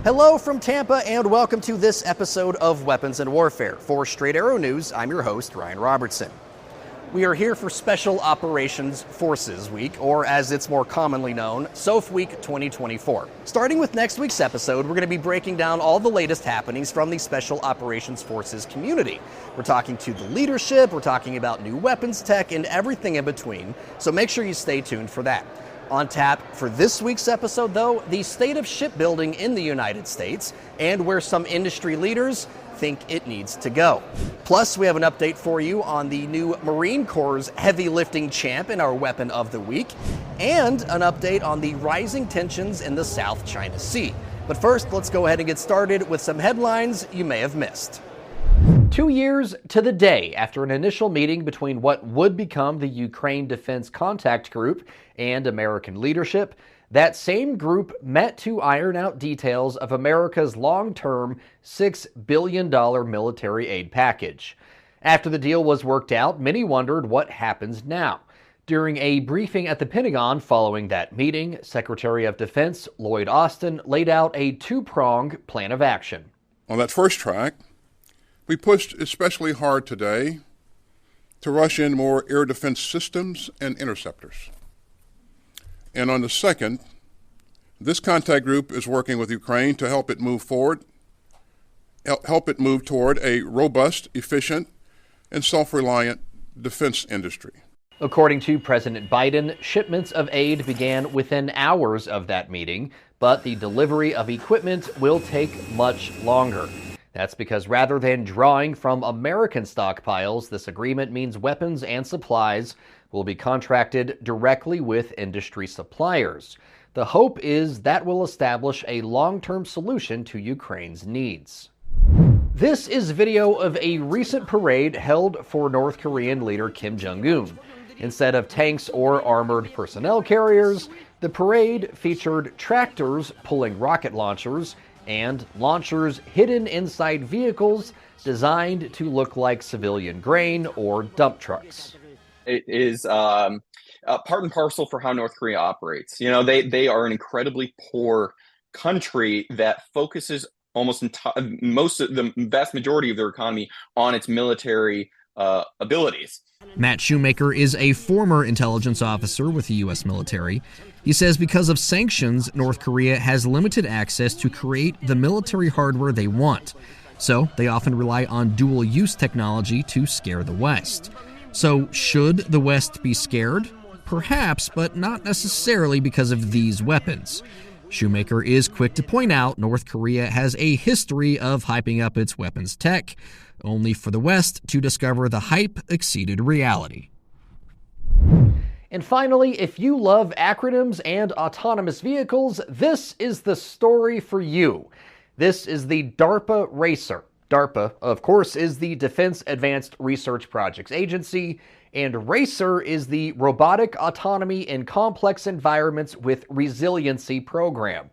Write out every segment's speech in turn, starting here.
Hello from Tampa and welcome to this episode of Weapons and Warfare. For Straight Arrow News, I'm your host, Ryan Robertson. We are here for Special Operations Forces Week, or as it's more commonly known, SOF Week 2024. Starting with next week's episode, we're going to be breaking down all the latest happenings from the Special Operations Forces community. We're talking to the leadership, we're talking about new weapons tech, and everything in between, so make sure you stay tuned for that. On tap for this week's episode, though, the state of shipbuilding in the United States and where some industry leaders think it needs to go. Plus, we have an update for you on the new Marine Corps' heavy lifting champ in our Weapon of the Week, and an update on the rising tensions in the South China Sea. But first, let's go ahead and get started with some headlines you may have missed. 2 years to the day after an initial meeting between what would become the Ukraine Defense Contact Group and American leadership, that same group met to iron out details of America's long-term $6 billion military aid package. After the deal was worked out, many wondered what happens now. During a briefing at the Pentagon following that meeting, Secretary of Defense Lloyd Austin laid out a two-pronged plan of action. On that first track, we pushed especially hard today to rush in more air defense systems and interceptors. And on the second, this contact group is working with Ukraine to help it move forward, help it move toward a robust, efficient, and self-reliant defense industry. According to President Biden, shipments of aid began within hours of that meeting, but the delivery of equipment will take much longer. That's because rather than drawing from American stockpiles, this agreement means weapons and supplies will be contracted directly with industry suppliers. The hope is that will establish a long-term solution to Ukraine's needs. This is video of a recent parade held for North Korean leader Kim Jong-un. Instead of tanks or armored personnel carriers, the parade featured tractors pulling rocket launchers and launchers hidden inside vehicles designed to look like civilian grain or dump trucks. It is part and parcel for how North Korea operates. You know, they are an incredibly poor country that focuses the vast majority of their economy on its military abilities. Matt Shoemaker is a former intelligence officer with the U.S. military. He says because of sanctions, North Korea has limited access to create the military hardware they want. So they often rely on dual-use technology to scare the West. So should the West be scared? Perhaps, but not necessarily because of these weapons. Shoemaker is quick to point out North Korea has a history of hyping up its weapons tech, only for the West to discover the hype exceeded reality. And finally, if you love acronyms and autonomous vehicles, this is the story for you. This is the DARPA Racer. DARPA, of course, is the Defense Advanced Research Projects Agency, and RACER is the Robotic Autonomy in Complex Environments with Resiliency program.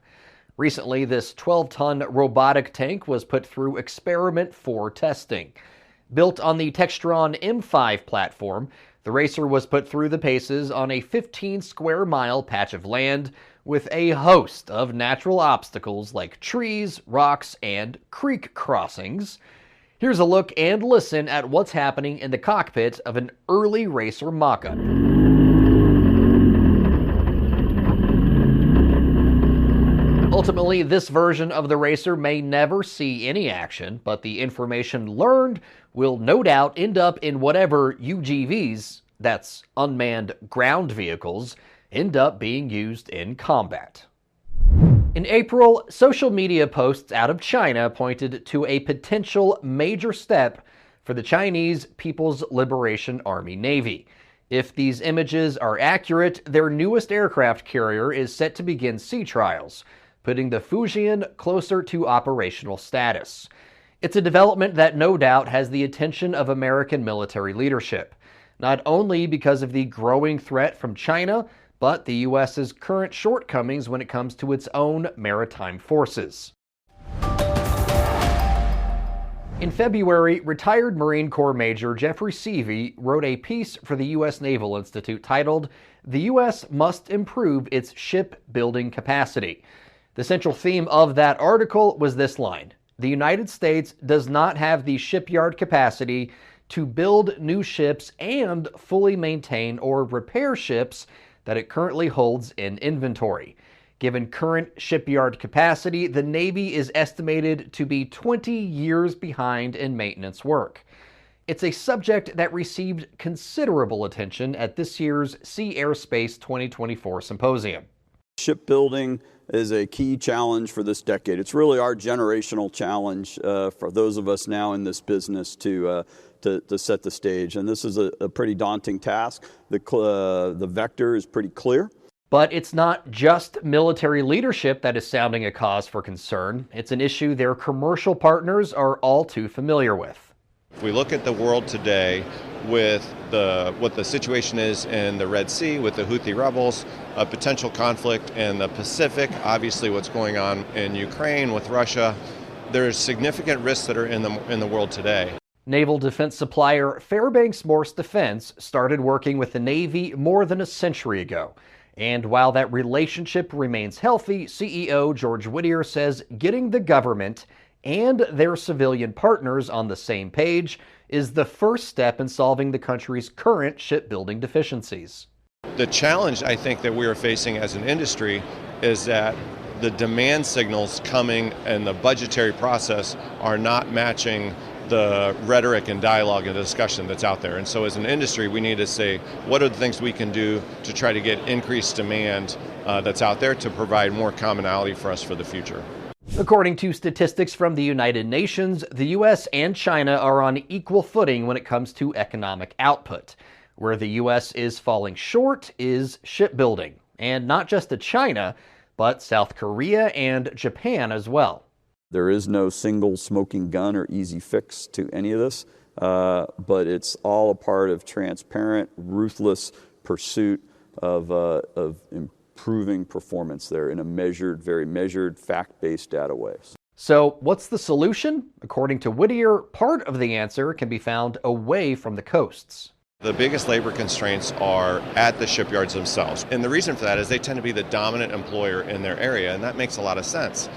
Recently, this 12-ton robotic tank was put through Experiment 4 testing. Built on the Textron M5 platform, the Racer was put through the paces on a 15-square-mile patch of land with a host of natural obstacles like trees, rocks, and creek crossings. Here's a look and listen at what's happening in the cockpit of an early Racer mock-up. Ultimately, this version of the Racer may never see any action, but the information learned will no doubt end up in whatever UGVs, that's unmanned ground vehicles, end up being used in combat. In April, social media posts out of China pointed to a potential major step for the Chinese People's Liberation Army Navy. If these images are accurate, their newest aircraft carrier is set to begin sea trials, putting the Fujian closer to operational status. It's a development that no doubt has the attention of American military leadership, not only because of the growing threat from China, but the U.S.'s current shortcomings when it comes to its own maritime forces. In February, retired Marine Corps Major Jeffrey Seavey wrote a piece for the U.S. Naval Institute titled, "The U.S. Must Improve Its Shipbuilding Capacity." The central theme of that article was this line: the United States does not have the shipyard capacity to build new ships and fully maintain or repair ships that it currently holds in inventory. Given current shipyard capacity, the Navy is estimated to be 20 years behind in maintenance work. It's a subject that received considerable attention at this year's Sea Airspace 2024 Symposium. Shipbuilding is a key challenge for this decade. It's really our generational challenge for those of us now in this business to set the stage. And this is a pretty daunting task. The vector is pretty clear. But it's not just military leadership that is sounding a cause for concern. It's an issue their commercial partners are all too familiar with. If we look at the world today with what the situation is in the Red Sea with the Houthi rebels, a potential conflict in the Pacific, obviously what's going on in Ukraine with Russia, there's significant risks that are in the world today. Naval defense supplier Fairbanks Morse Defense started working with the Navy more than a century ago. And while that relationship remains healthy, CEO George Whittier says getting the government and their civilian partners on the same page is the first step in solving the country's current shipbuilding deficiencies. The challenge I think that we are facing as an industry is that the demand signals coming and the budgetary process are not matching the rhetoric and dialogue and discussion that's out there. And so as an industry, we need to say, what are the things we can do to try to get increased demand that's out there to provide more commonality for us for the future. According to statistics from the United Nations, the U.S. and China are on equal footing when it comes to economic output. Where the U.S. is falling short is shipbuilding, and not just to China, but South Korea and Japan as well. There is no single smoking gun or easy fix to any of this, but it's all a part of transparent, ruthless pursuit of improving performance there in a measured, very measured, fact-based data ways. So what's the solution? According to Whittier, part of the answer can be found away from the coasts. The biggest labor constraints are at the shipyards themselves. And the reason for that is they tend to be the dominant employer in their area, and that makes a lot of sense.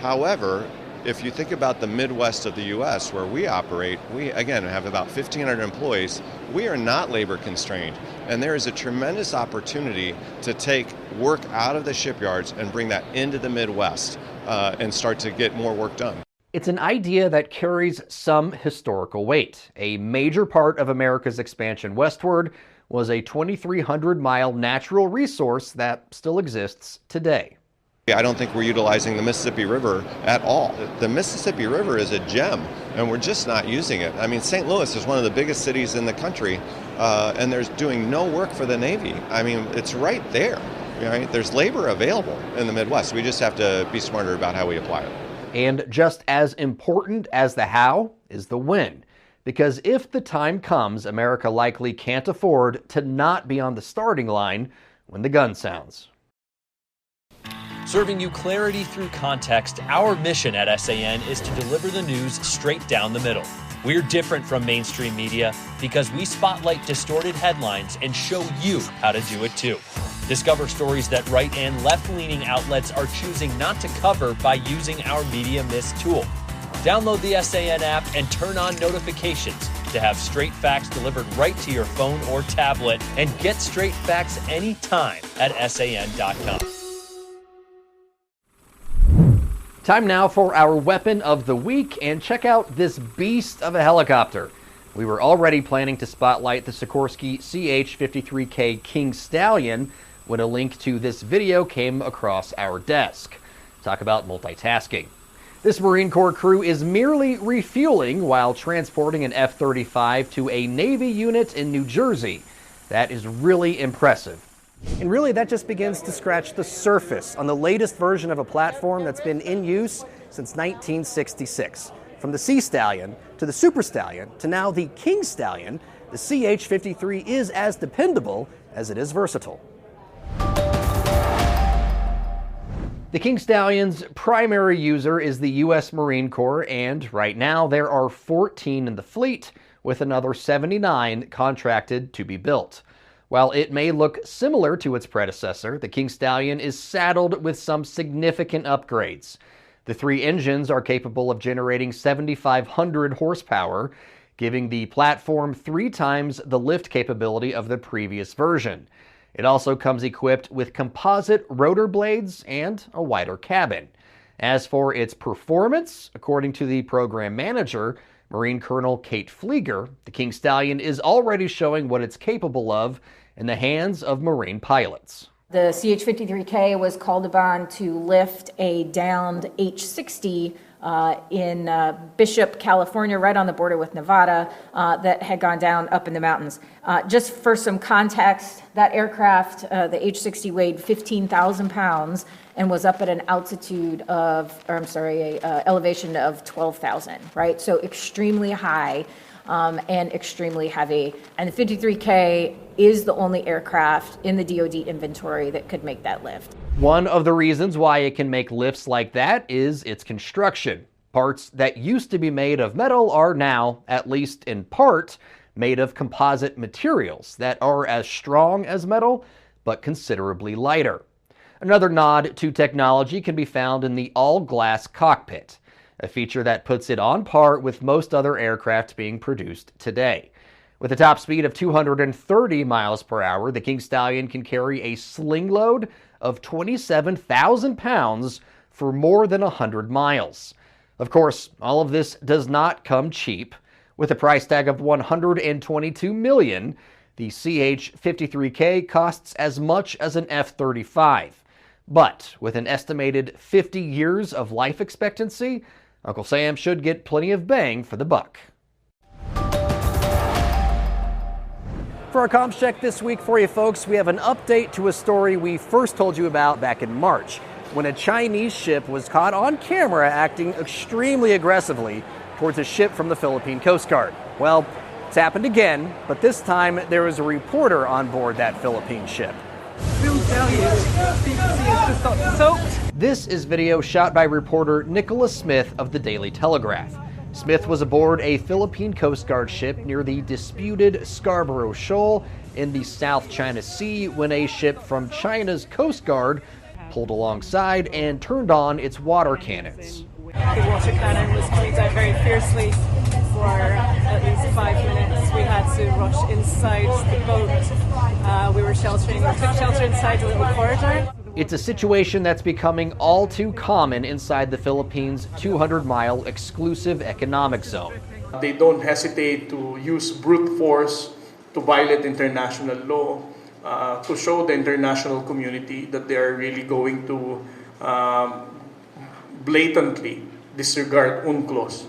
However, if you think about the Midwest of the U.S. where we operate, we again have about 1,500 employees. We are not labor constrained, and there is a tremendous opportunity to take work out of the shipyards and bring that into the Midwest and start to get more work done. It's an idea that carries some historical weight. A major part of America's expansion westward was a 2,300-mile natural resource that still exists today. I don't think we're utilizing the Mississippi River at all. The Mississippi River is a gem, and we're just not using it. I mean, St. Louis is one of the biggest cities in the country, and there's doing no work for the Navy. I mean, it's right there. Right? There's labor available in the Midwest. We just have to be smarter about how we apply it. And just as important as the how is the when. Because if the time comes, America likely can't afford to not be on the starting line when the gun sounds. Serving you clarity through context, our mission at SAN is to deliver the news straight down the middle. We're different from mainstream media because we spotlight distorted headlines and show you how to do it too. Discover stories that right and left-leaning outlets are choosing not to cover by using our Media Mist tool. Download the SAN app and turn on notifications to have straight facts delivered right to your phone or tablet, and get straight facts anytime at SAN.com. Time now for our weapon of the week, and check out this beast of a helicopter. We were already planning to spotlight the Sikorsky CH-53K King Stallion when a link to this video came across our desk. Talk about multitasking. This Marine Corps crew is merely refueling while transporting an F-35 to a Navy unit in New Jersey. That is really impressive. And really, that just begins to scratch the surface on the latest version of a platform that's been in use since 1966. From the Sea Stallion to the Super Stallion to now the King Stallion, the CH-53 is as dependable as it is versatile. The King Stallion's primary user is the U.S. Marine Corps, and right now there are 14 in the fleet, with another 79 contracted to be built. While it may look similar to its predecessor, the King Stallion is saddled with some significant upgrades. The 3 engines are capable of generating 7,500 horsepower, giving the platform 3 times the lift capability of the previous version. It also comes equipped with composite rotor blades and a wider cabin. As for its performance, according to the program manager, Marine Colonel Kate Flieger, the King Stallion is already showing what it's capable of in the hands of Marine pilots. The CH-53K was called upon to lift a downed H-60 in Bishop, California, right on the border with Nevada, that had gone down up in the mountains. Just for some context, that aircraft, the H-60, weighed 15,000 pounds and was up at an altitude of, elevation of 12,000, right? So extremely high and extremely heavy. And the 53K is the only aircraft in the DoD inventory that could make that lift. One of the reasons why it can make lifts like that is its construction. Parts that used to be made of metal are now, at least in part, made of composite materials that are as strong as metal, but considerably lighter. Another nod to technology can be found in the all-glass cockpit, a feature that puts it on par with most other aircraft being produced today. With a top speed of 230 miles per hour, the King Stallion can carry a sling load of 27,000 pounds for more than 100 miles. Of course, all of this does not come cheap. With a price tag of $122 million, the CH-53K costs as much as an F-35. But with an estimated 50 years of life expectancy, Uncle Sam should get plenty of bang for the buck. For our comms check this week for you folks, we have an update to a story we first told you about back in March, when a Chinese ship was caught on camera acting extremely aggressively towards a ship from the Philippine Coast Guard. Well, it's happened again, but this time there was a reporter on board that Philippine ship. This is video shot by reporter Nicholas Smith of the Daily Telegraph. Smith was aboard a Philippine Coast Guard ship near the disputed Scarborough Shoal in the South China Sea when a ship from China's Coast Guard pulled alongside and turned on its water cannons. The water cannon was coming down very fiercely for at least 5 minutes. We had to rush inside the boat. We took shelter inside a little corridor. It's a situation that's becoming all too common inside the Philippines' 200-mile exclusive economic zone. They don't hesitate to use brute force to violate international law, to show the international community that they are really going to blatantly disregard UNCLOS.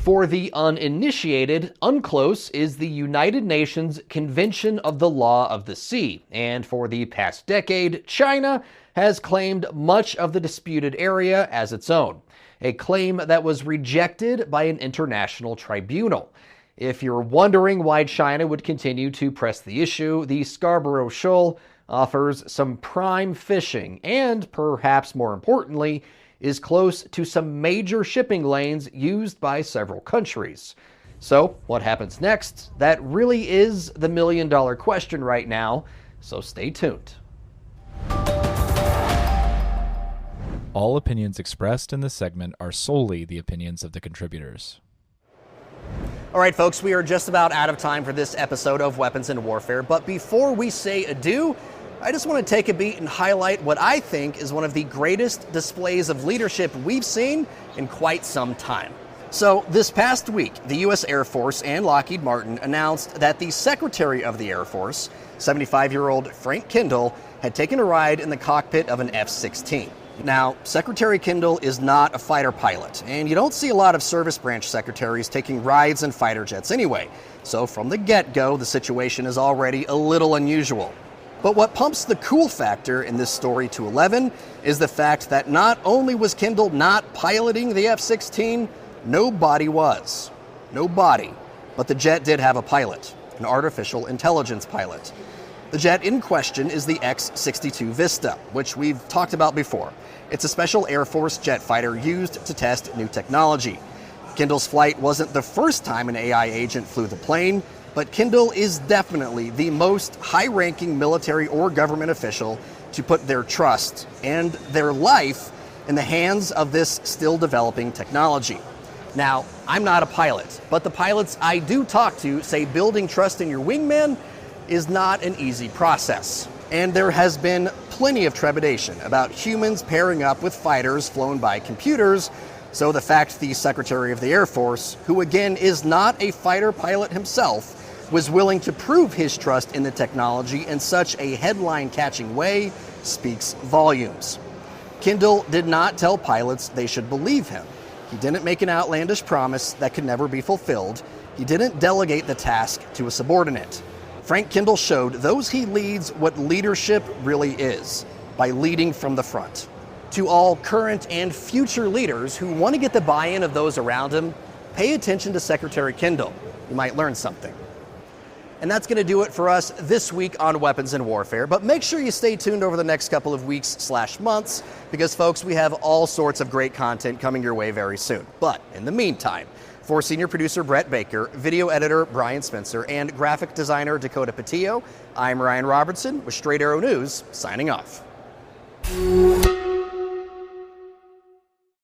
For the uninitiated, UNCLOS is the United Nations Convention of the Law of the Sea, and for the past decade, China has claimed much of the disputed area as its own, a claim that was rejected by an international tribunal. If you're wondering why China would continue to press the issue, the Scarborough Shoal offers some prime fishing and, perhaps more importantly, is close to some major shipping lanes used by several countries. So, what happens next? That really is the million-dollar question right now, so stay tuned. All opinions expressed in this segment are solely the opinions of the contributors. All right, folks, we are just about out of time for this episode of Weapons and Warfare, but before we say adieu, I just want to take a beat and highlight what I think is one of the greatest displays of leadership we've seen in quite some time. So this past week, the U.S. Air Force and Lockheed Martin announced that the Secretary of the Air Force, 75-year-old Frank Kendall, had taken a ride in the cockpit of an F-16. Now, Secretary Kendall is not a fighter pilot, and you don't see a lot of service branch secretaries taking rides in fighter jets anyway. So from the get-go, the situation is already a little unusual. But what pumps the cool factor in this story to 11 is the fact that not only was Kendall not piloting the F-16, nobody was. Nobody. But the jet did have a pilot, an artificial intelligence pilot. The jet in question is the X-62 Vista, which we've talked about before. It's a special Air Force jet fighter used to test new technology. Kendall's flight wasn't the first time an AI agent flew the plane. but Kendall is definitely the most high-ranking military or government official to put their trust and their life in the hands of this still developing technology. Now, I'm not a pilot, but the pilots I do talk to say building trust in your wingman is not an easy process. And there has been plenty of trepidation about humans pairing up with fighters flown by computers. So the fact the Secretary of the Air Force, who again is not a fighter pilot himself, was willing to prove his trust in the technology in such a headline-catching way speaks volumes. Kendall did not tell pilots they should believe him. He didn't make an outlandish promise that could never be fulfilled. He didn't delegate the task to a subordinate. Frank Kendall showed those he leads what leadership really is, by leading from the front. To all current and future leaders who want to get the buy-in of those around him, pay attention to Secretary Kendall. You might learn something. And that's going to do it for us this week on Weapons and Warfare. But make sure you stay tuned over the next couple of weeks/months, because folks, we have all sorts of great content coming your way very soon. But in the meantime, for senior producer Brett Baker, video editor Brian Spencer, and graphic designer Dakota Patillo, I'm Ryan Robertson with Straight Arrow News, signing off.